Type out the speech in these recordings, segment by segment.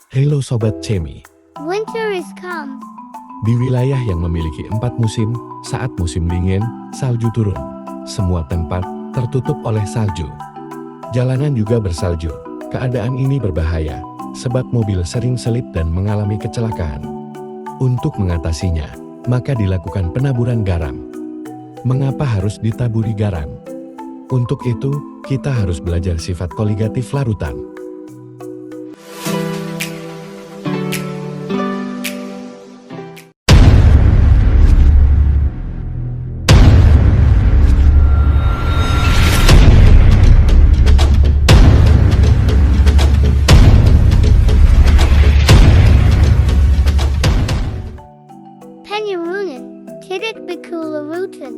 Halo Sobat Cemi. Winter is come. Di wilayah yang memiliki 4 musim, saat musim dingin, salju turun. Semua tempat tertutup oleh salju. Jalanan juga bersalju. Keadaan ini berbahaya, sebab mobil sering selip dan mengalami kecelakaan. Untuk mengatasinya, maka dilakukan penaburan garam. Mengapa harus ditaburi garam? Untuk itu, kita harus belajar sifat koligatif larutan. Penyarunan, titik bekularutan.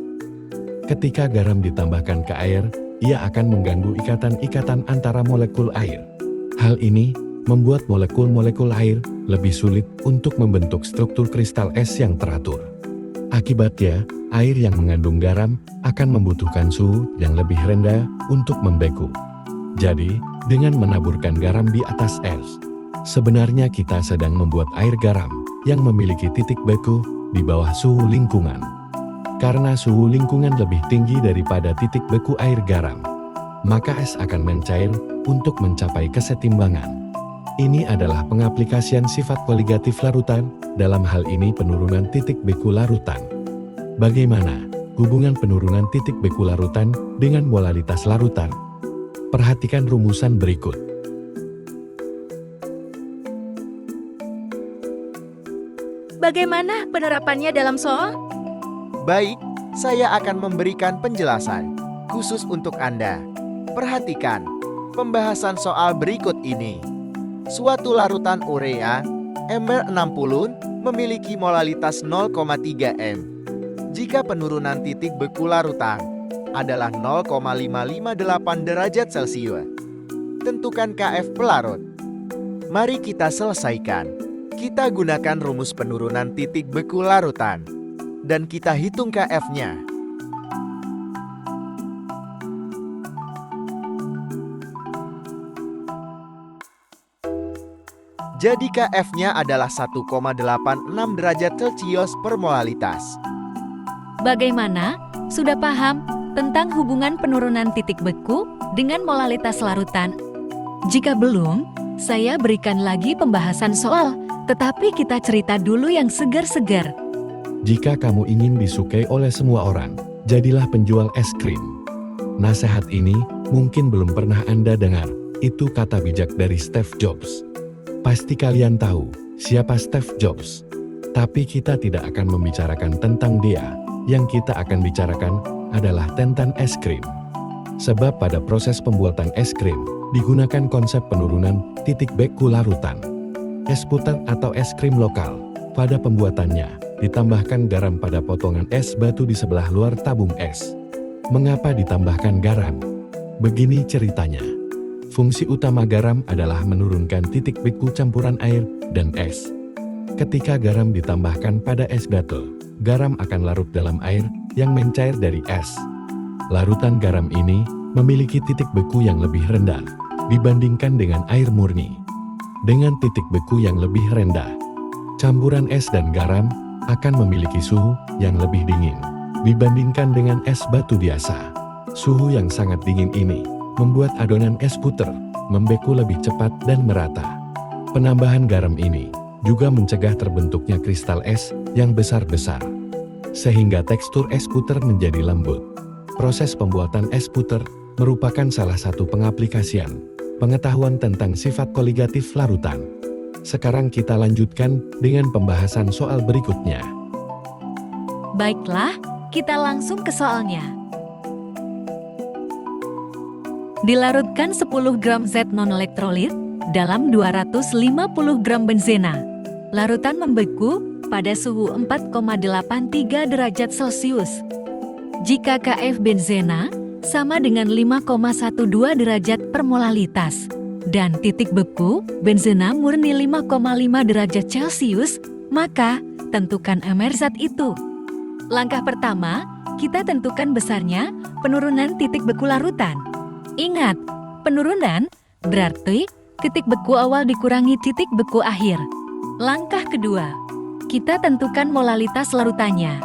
Ketika garam ditambahkan ke air, ia akan mengganggu ikatan-ikatan antara molekul air. Hal ini membuat molekul-molekul air lebih sulit untuk membentuk struktur kristal es yang teratur. Akibatnya, air yang mengandung garam akan membutuhkan suhu yang lebih rendah untuk membeku. Jadi, dengan menaburkan garam di atas es, sebenarnya kita sedang membuat air garam yang memiliki titik beku di bawah suhu lingkungan. Karena suhu lingkungan lebih tinggi daripada titik beku air garam, maka es akan mencair untuk mencapai kesetimbangan. Ini adalah pengaplikasian sifat koligatif larutan, dalam hal ini penurunan titik beku larutan. Bagaimana hubungan penurunan titik beku larutan dengan molalitas larutan? Perhatikan rumusan berikut. Bagaimana penerapannya dalam soal? Baik, saya akan memberikan penjelasan khusus untuk Anda. Perhatikan pembahasan soal berikut ini. Suatu larutan urea Mr60 memiliki molalitas 0,3 m. Jika penurunan titik beku larutan adalah 0,558 derajat Celcius. Tentukan Kf pelarut. Mari kita selesaikan. Kita gunakan rumus penurunan titik beku larutan. Dan kita hitung Kf-nya. Jadi Kf-nya adalah 1,86 derajat Celcius per molalitas. Bagaimana? Sudah paham tentang hubungan penurunan titik beku dengan molalitas larutan? Jika belum, saya berikan lagi pembahasan soal, tetapi kita cerita dulu yang segar-segar. Jika kamu ingin disukai oleh semua orang, jadilah penjual es krim. Nasihat ini mungkin belum pernah Anda dengar, itu kata bijak dari Steve Jobs. Pasti kalian tahu siapa Steve Jobs. Tapi kita tidak akan membicarakan tentang dia, yang kita akan bicarakan adalah tentang es krim. Sebab pada proses pembuatan es krim, digunakan konsep penurunan titik beku larutan. Es puter atau es krim lokal, pada pembuatannya, ditambahkan garam pada potongan es batu di sebelah luar tabung es. Mengapa ditambahkan garam? Begini ceritanya. Fungsi utama garam adalah menurunkan titik beku campuran air dan es. Ketika garam ditambahkan pada es batu, garam akan larut dalam air yang mencair dari es. Larutan garam ini memiliki titik beku yang lebih rendah dibandingkan dengan air murni. Dengan titik beku yang lebih rendah, campuran es dan garam akan memiliki suhu yang lebih dingin dibandingkan dengan es batu biasa. Suhu yang sangat dingin ini membuat adonan es puter membeku lebih cepat dan merata. Penambahan garam ini juga mencegah terbentuknya kristal es yang besar-besar, sehingga tekstur es puter menjadi lembut. Proses pembuatan es puter merupakan salah satu pengaplikasian pengetahuan tentang sifat koligatif larutan. Sekarang kita lanjutkan dengan pembahasan soal berikutnya. Baiklah, kita langsung ke soalnya. Dilarutkan 10 gram zat non-elektrolit dalam 250 gram benzena. Larutan membeku pada suhu 4,83 derajat Celcius. Jika Kf benzena sama dengan 5,12 derajat per molalitas, dan titik beku benzena murni 5,5 derajat Celcius, maka tentukan Mr zat itu. Langkah pertama, kita tentukan besarnya penurunan titik beku larutan. Ingat, penurunan berarti titik beku awal dikurangi titik beku akhir. Langkah kedua, kita tentukan molalitas larutannya.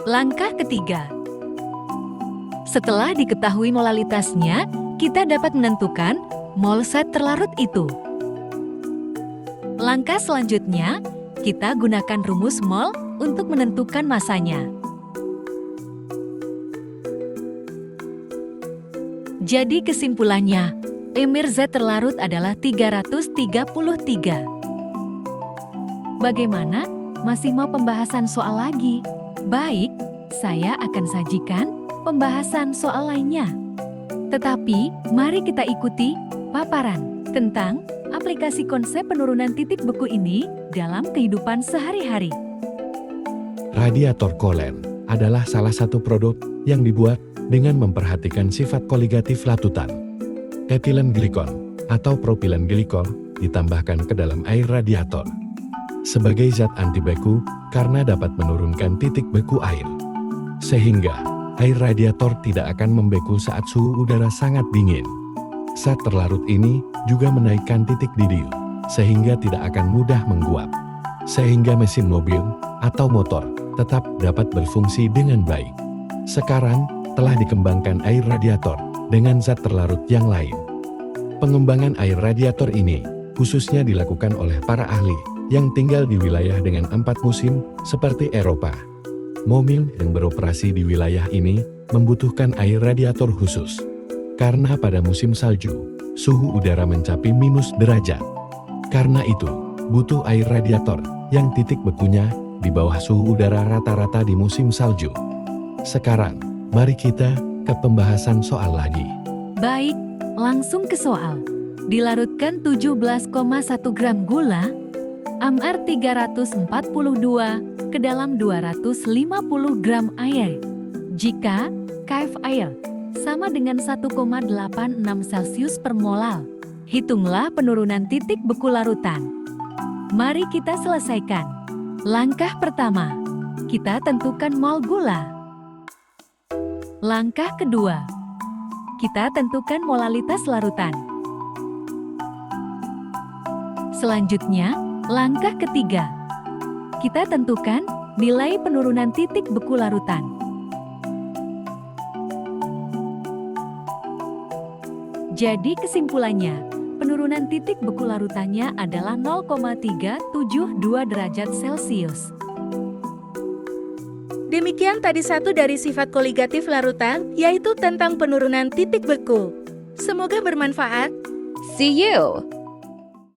Langkah ketiga, setelah diketahui molalitasnya, kita dapat menentukan mol zat terlarut itu. Langkah selanjutnya, kita gunakan rumus mol untuk menentukan masanya. Jadi kesimpulannya, emir zat terlarut adalah 333. Bagaimana? Masih mau pembahasan soal lagi? Baik, saya akan sajikan pembahasan soal lainnya. Tetapi, mari kita ikuti paparan tentang aplikasi konsep penurunan titik beku ini dalam kehidupan sehari-hari. Radiator Kolen adalah salah satu produk yang dibuat dengan memperhatikan sifat koligatif latutan. Etilen glikol atau propilen glikol ditambahkan ke dalam air radiator sebagai zat anti beku karena dapat menurunkan titik beku air. Sehingga air radiator tidak akan membeku saat suhu udara sangat dingin. Zat terlarut ini juga menaikkan titik didih, sehingga tidak akan mudah menguap. Sehingga mesin mobil atau motor tetap dapat berfungsi dengan baik. Sekarang telah dikembangkan air radiator dengan zat terlarut yang lain. Pengembangan air radiator ini khususnya dilakukan oleh para ahli yang tinggal di wilayah dengan 4 musim seperti Eropa. Mobil yang beroperasi di wilayah ini membutuhkan air radiator khusus. Karena pada musim salju, suhu udara mencapai -derajat. Karena itu, butuh air radiator yang titik bekunya di bawah suhu udara rata-rata di musim salju. Sekarang, mari kita ke pembahasan soal lagi. Baik, langsung ke soal. Dilarutkan 17,1 gram gula, AMR 342 ke dalam 250 gram air. Jika KF air sama dengan 1,86 Celcius per molal, hitunglah penurunan titik beku larutan. Mari kita selesaikan. Langkah pertama, kita tentukan mol gula. Langkah kedua, kita tentukan molalitas larutan. Selanjutnya, langkah ketiga, kita tentukan nilai penurunan titik beku larutan. Jadi kesimpulannya, penurunan titik beku larutannya adalah 0,372 derajat Celcius. Demikian tadi satu dari sifat koligatif larutan, yaitu tentang penurunan titik beku. Semoga bermanfaat. See you!